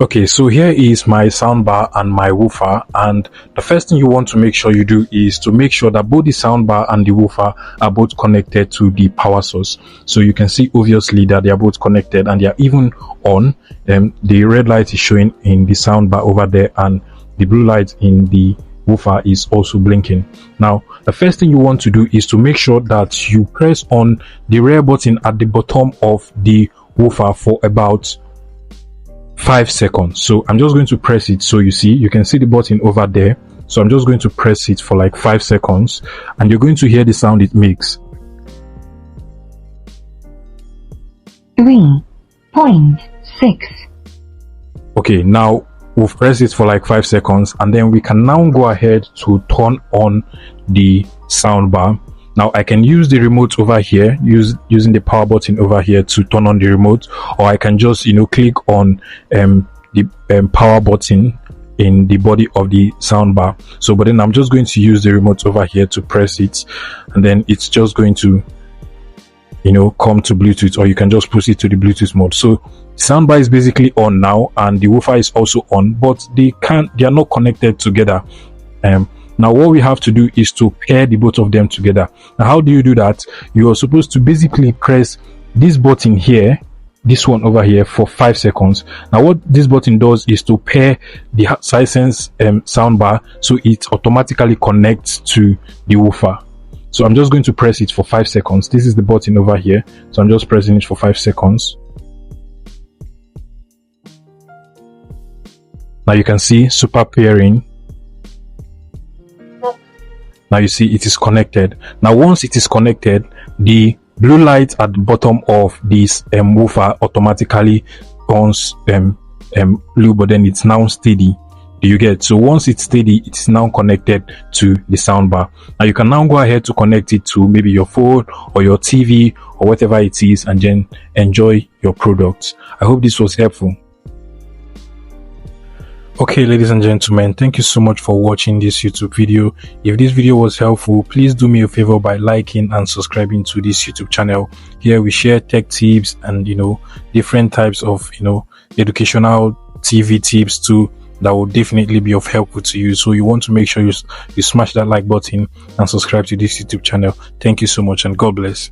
Okay, so here is my soundbar and my woofer, and the first thing you want to make sure you do is to make sure that both the soundbar and the woofer are both connected to the power source. So you can see obviously that they are both connected and they are even on. The red light is showing in the soundbar over there, and the blue light in the woofer is also blinking. Now the first thing you want to do is to make sure that you press on the rear button at the bottom of the woofer for about 5 seconds. So I'm just going to press it. So you can see the button over there. So I'm just going to press it for like 5 seconds, and you're going to hear the sound it makes. 3.6. Okay, now we've pressed it for like 5 seconds, and then we can now go ahead to turn on the soundbar. Now I can use the remote over here, using the power button over here to turn on the remote, or I can just click on the power button in the body of the soundbar. So but then I'm just going to use the remote over here to press it, and then it's just going to come to Bluetooth, or you can just push it to the Bluetooth mode. So soundbar is basically on now, and the woofer is also on, but they are not connected together. Now what we have to do is to pair the both of them together. Now how do you do that? You are supposed to basically press this button here, this one over here, for 5 seconds. Now what this button does is to pair the Hisense soundbar, so it automatically connects to the woofer. So I'm just going to press it for 5 seconds. This is the button over here, so I'm just pressing it for 5 seconds. Now you can see super pairing. Now you see it is connected. Now once it is connected, the blue light at the bottom of this woofer automatically turns blue, but then it's now steady. Do you get? So once it's steady, it's now connected to the soundbar. Now you can now go ahead to connect it to maybe your phone or your TV or whatever it is, and then enjoy your products. I hope this was helpful. Okay, ladies and gentlemen, thank you so much for watching this YouTube video. If this video was helpful, please do me a favor by liking and subscribing to this YouTube channel. Here we share tech tips and different types of educational TV tips too, that will definitely be of help to you. So you want to make sure you smash that like button and subscribe to this YouTube channel. Thank you so much, and God bless.